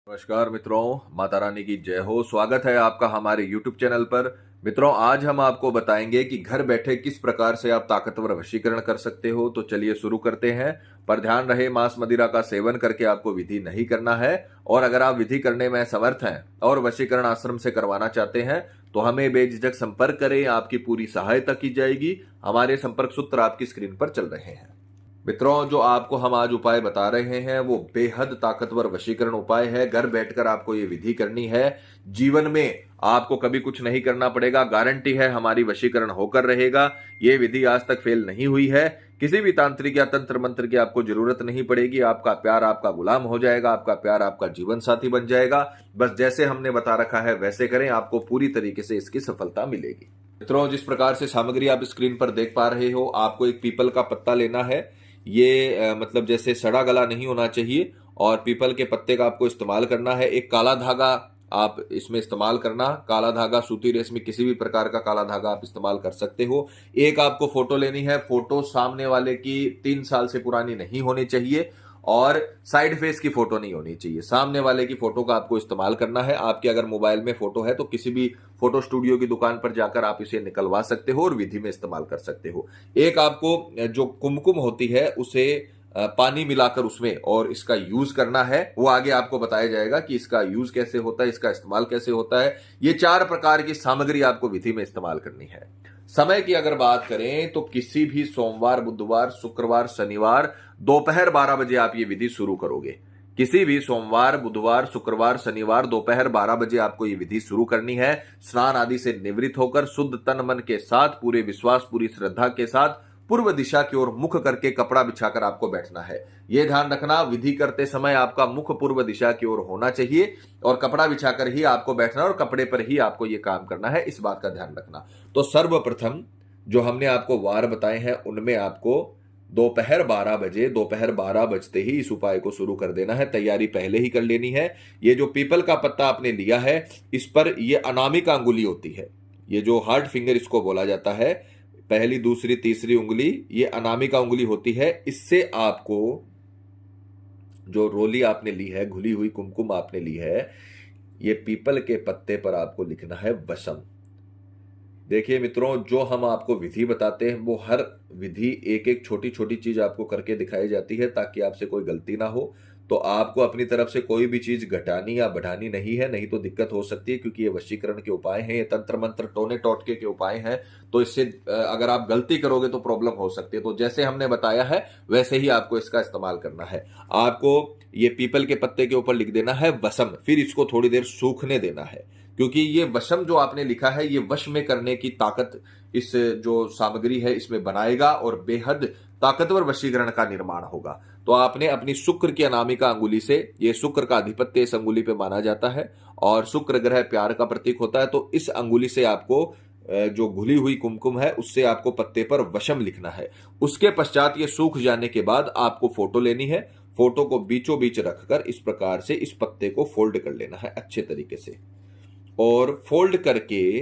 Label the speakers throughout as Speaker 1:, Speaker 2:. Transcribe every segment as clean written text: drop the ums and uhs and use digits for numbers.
Speaker 1: नमस्कार मित्रों, माता रानी की जय हो। स्वागत है आपका हमारे YouTube चैनल पर। मित्रों, आज हम आपको बताएंगे कि घर बैठे किस प्रकार से आप ताकतवर वशीकरण कर सकते हो। तो चलिए शुरू करते हैं। पर ध्यान रहे, मांस मदिरा का सेवन करके आपको विधि नहीं करना है। और अगर आप विधि करने में समर्थ हैं और वशीकरण आश्रम से करवाना चाहते हैं तो हमें बेझिझक संपर्क करें, आपकी पूरी सहायता की जाएगी। हमारे संपर्क सूत्र आपकी स्क्रीन पर चल रहे हैं। मित्रों, जो आपको हम आज उपाय बता रहे हैं वो बेहद ताकतवर वशीकरण उपाय है। घर बैठकर आपको ये विधि करनी है। जीवन में आपको कभी कुछ नहीं करना पड़ेगा। गारंटी है हमारी वशीकरण होकर रहेगा। ये विधि आज तक फेल नहीं हुई है। किसी भी तांत्रिक या तंत्र मंत्र की आपको जरूरत नहीं पड़ेगी। आपका प्यार आपका गुलाम हो जाएगा, आपका प्यार आपका जीवन साथी बन जाएगा। बस जैसे हमने बता रखा है वैसे करें, आपको पूरी तरीके से इसकी सफलता मिलेगी। मित्रों, जिस प्रकार से सामग्री आप स्क्रीन पर देख पा रहे हो, आपको एक पीपल का पत्ता लेना है। ये मतलब जैसे सड़ा गला नहीं होना चाहिए और पीपल के पत्ते का आपको इस्तेमाल करना है। एक काला धागा आप इसमें इस्तेमाल करना। काला धागा, सूती रेशमी, किसी भी प्रकार का काला धागा आप इस्तेमाल कर सकते हो। एक आपको फोटो लेनी है। फोटो सामने वाले की 3 साल से पुरानी नहीं होनी चाहिए और साइड फेस की फोटो नहीं होनी चाहिए। सामने वाले की फोटो का आपको इस्तेमाल करना है। आपके अगर मोबाइल में फोटो है तो किसी भी फोटो स्टूडियो की दुकान पर जाकर आप इसे निकलवा सकते हो और विधि में इस्तेमाल कर सकते हो। एक आपको जो कुमकुम होती है उसे पानी मिलाकर उसमें और इसका यूज करना है। वो आगे आपको बताया जाएगा कि इसका यूज कैसे होता है, इसका इस्तेमाल कैसे होता है। ये 4 प्रकार की सामग्री आपको विधि में इस्तेमाल करनी है। समय की अगर बात करें तो किसी भी सोमवार, बुधवार, शुक्रवार, शनिवार दोपहर 12 बजे आप ये विधि शुरू करोगे। किसी भी सोमवार, बुधवार, शुक्रवार, शनिवार दोपहर 12 बजे आपको ये विधि शुरू करनी है। स्नान आदि से निवृत्त होकर शुद्ध तन मन के साथ, पूरे विश्वास, पूरी श्रद्धा के साथ पूर्व दिशा की ओर मुख करके कपड़ा बिछाकर आपको बैठना है। यह ध्यान रखना, विधि करते समय आपका मुख पूर्व दिशा की ओर होना चाहिए और कपड़ा बिछाकर ही आपको बैठना और कपड़े पर ही आपको यह काम करना है। इस बात का ध्यान रखना। तो सर्वप्रथम जो हमने आपको वार बताए हैं उनमें आपको दोपहर 12 बजते ही इस उपाय को शुरू कर देना है। तैयारी पहले ही कर लेनी है। ये जो पीपल का पत्ता आपने लिया है, इस पर ये अनामिका अंगुली होती है। ये जो हार्ड फिंगर इसको बोला जाता है, पहली, दूसरी, तीसरी उंगली, ये अनामिका उंगली होती है। इससे आपको जो रोली आपने ली है, घुली हुई कुमकुम आपने ली है, ये पीपल के पत्ते पर आपको लिखना है वशम। देखिए मित्रों, जो हम आपको विधि बताते हैं वो हर विधि एक एक छोटी छोटी चीज आपको करके दिखाई जाती है ताकि आपसे कोई गलती ना हो। तो आपको अपनी तरफ से कोई भी चीज घटानी या बढ़ानी नहीं है, नहीं तो दिक्कत हो सकती है। क्योंकि ये वशीकरण के उपाय हैं, ये तंत्र मंत्र टोने टोटके के उपाय हैं। तो इससे अगर आप गलती करोगे तो प्रॉब्लम हो सकती है। तो जैसे हमने बताया है वैसे ही आपको इसका इस्तेमाल करना है। आपको ये पीपल के पत्ते के ऊपर लिख देना है वसम, फिर इसको थोड़ी देर सूखने देना है। क्योंकि ये वशम जो आपने लिखा है, ये वश में करने की ताकत इस जो सामग्री है इसमें बनाएगा और बेहद ताकतवर वशीकरण का निर्माण होगा। तो आपने अपनी शुक्र की अनामिका अंगुली से, ये शुक्र का अधिपत्य इस अंगुली पे माना जाता है और शुक्र ग्रह प्यार का प्रतीक होता है। तो इस अंगुली से आपको जो घुली हुई कुमकुम है उससे आपको पत्ते पर वशम लिखना है। उसके पश्चात ये सूख जाने के बाद आपको फोटो लेनी है। फोटो को बीचों बीच रखकर इस प्रकार से इस पत्ते को फोल्ड कर लेना है अच्छे तरीके से और फोल्ड करके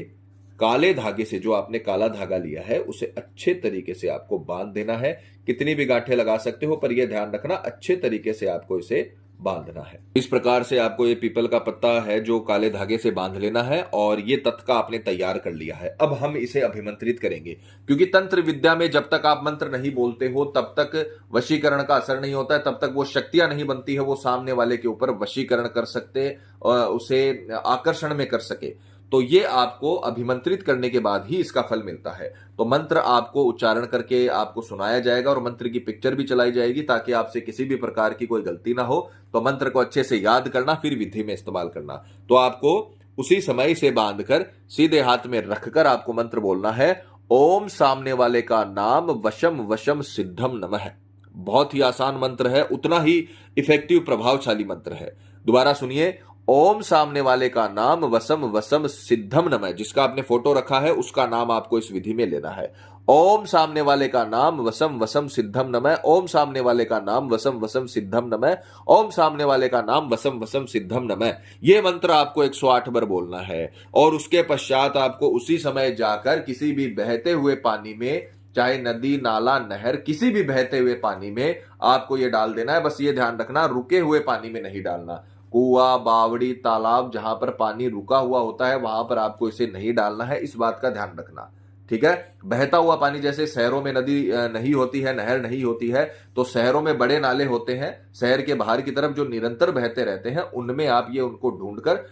Speaker 1: काले धागे से, जो आपने काला धागा लिया है, उसे अच्छे तरीके से आपको बांध देना है। कितनी भी गांठें लगा सकते हो, पर यह ध्यान रखना अच्छे तरीके से आपको इसे बांधना है। इस प्रकार से आपको ये पीपल का पत्ता है जो काले धागे से बांध लेना है और ये तत्का आपने तैयार कर लिया है। अब हम इसे अभिमंत्रित करेंगे, क्योंकि तंत्र विद्या में जब तक आप मंत्र नहीं बोलते हो तब तक वशीकरण का असर नहीं होता है, तब तक वो शक्तियां नहीं बनती है वो सामने वाले के ऊपर वशीकरण कर सकते, उसे आकर्षण में कर सके। तो ये आपको अभिमंत्रित करने के बाद ही इसका फल मिलता है। तो मंत्र आपको उच्चारण करके आपको सुनाया जाएगा और मंत्र की पिक्चर भी चलाई जाएगी ताकि आपसे किसी भी प्रकार की कोई गलती ना हो। तो मंत्र को अच्छे से याद करना, फिर विधि में इस्तेमाल करना। तो आपको उसी समय इसे बांधकर सीधे हाथ में रखकर आपको मंत्र बोलना है, ओम सामने वाले का नाम वशम वशम सिद्धम नमः। बहुत ही आसान मंत्र है, उतना ही इफेक्टिव प्रभावशाली मंत्र है। दोबारा सुनिए, ओम सामने वाले का नाम वसम वसम सिद्धम नमः। जिसका आपने फोटो रखा है उसका नाम आपको इस विधि में लेना है। ओम सामने वाले का नाम वसम वसम सिद्धम नमः। ओम सामने वाले का नाम वसम वसम सिद्धम नमः। ओम सामने वाले का नाम वसम वसम सिद्धम नमः। यह मंत्र आपको 108 बार बोलना है और उसके पश्चात आपको उसी समय जाकर किसी भी बहते हुए पानी में, चाहे नदी, नाला, नहर, किसी भी बहते हुए पानी में आपको यह डाल देना है। बस ये ध्यान रखना, रुके हुए पानी में नहीं डालना। कुआं, बावड़ी, तालाब जहां पर पानी रुका हुआ होता है वहां पर आपको इसे नहीं डालना है, इस बात का ध्यान रखना। ठीक है। बहता हुआ पानी, जैसे शहरों में नदी नहीं होती है, नहर नहीं होती है, तो शहरों में बड़े नाले होते हैं शहर के बाहर की तरफ जो निरंतर बहते रहते हैं, उनमें आप ये उनको ढूंढकर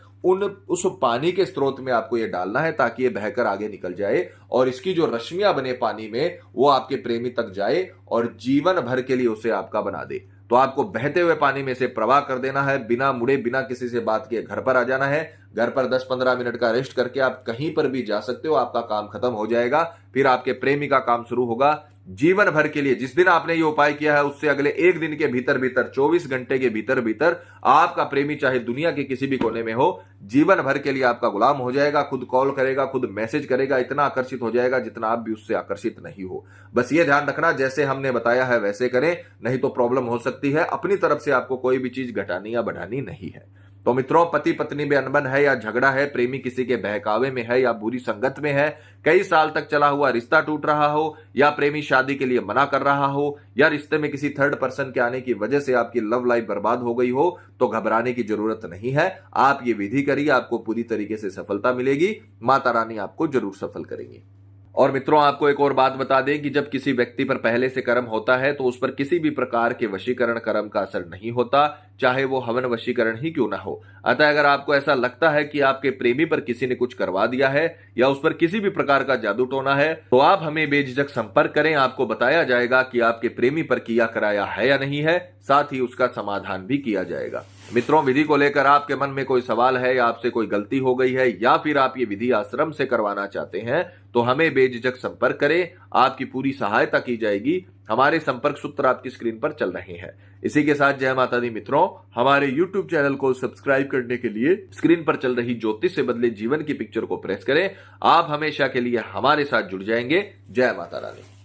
Speaker 1: उस पानी के स्रोत में आपको ये डालना है ताकि ये बहकर आगे निकल जाए और इसकी जो रश्मियां बने पानी में वो आपके प्रेमी तक जाए और जीवन भर के लिए उसे आपका बना दे। तो आपको बहते हुए पानी में से प्रवाह कर देना है, बिना मुड़े बिना किसी से बात किए घर पर आ जाना है। घर पर 10-15 मिनट का रेस्ट करके आप कहीं पर भी जा सकते हो, आपका काम खत्म हो जाएगा। फिर आपके प्रेमी का काम शुरू होगा जीवन भर के लिए। जिस दिन आपने ये उपाय किया है उससे अगले एक दिन के भीतर भीतर 24 घंटे के भीतर भीतर आपका प्रेमी चाहे दुनिया के किसी भी कोने में हो, जीवन भर के लिए आपका गुलाम हो जाएगा। खुद कॉल करेगा, खुद मैसेज करेगा, इतना आकर्षित हो जाएगा जितना आप भी उससे आकर्षित नहीं हो। बस ये ध्यान रखना, जैसे हमने बताया है वैसे करें, नहीं तो प्रॉब्लम हो सकती है। अपनी तरफ से आपको कोई भी चीज घटानी या बढ़ानी नहीं है। तो मित्रों, पति पत्नी में अनबन है या झगड़ा है, प्रेमी किसी के बहकावे में है या बुरी संगत में है, कई साल तक चला हुआ रिश्ता टूट रहा हो, या प्रेमी शादी के लिए मना कर रहा हो, या रिश्ते में किसी थर्ड पर्सन के आने की वजह से आपकी लव लाइफ बर्बाद हो गई हो, तो घबराने की जरूरत नहीं है। आप ये विधि करिए, आपको पूरी तरीके से सफलता मिलेगी। माता रानी आपको जरूर सफल करेंगी। और मित्रों, आपको एक और बात बता दें कि जब किसी व्यक्ति पर पहले से कर्म होता है तो उस पर किसी भी प्रकार के वशीकरण कर्म का असर नहीं होता, चाहे वो हवन वशीकरण ही क्यों ना हो। अतः अगर आपको ऐसा लगता है कि आपके प्रेमी पर किसी ने कुछ करवा दिया है या उस पर किसी भी प्रकार का जादू टोना है, तो आप हमें बेझिझक संपर्क करें। आपको बताया जाएगा कि आपके प्रेमी पर किया कराया है या नहीं है, साथ ही उसका समाधान भी किया जाएगा। मित्रों, विधि को लेकर आपके मन में कोई सवाल है या आपसे कोई गलती हो गई है या फिर आप ये विधि आश्रम से करवाना चाहते हैं, तो हमें बेझिझक संपर्क करें, आपकी पूरी सहायता की जाएगी। हमारे संपर्क सूत्र आपकी स्क्रीन पर चल रहे हैं। इसी के साथ जय माता दी मित्रों, हमारे YouTube चैनल को सब्सक्राइब करने के लिए स्क्रीन पर चल रही ज्योतिष से बदले जीवन की पिक्चर को प्रेस करें। आप हमेशा के लिए हमारे साथ जुड़ जाएंगे। जय माता रानी।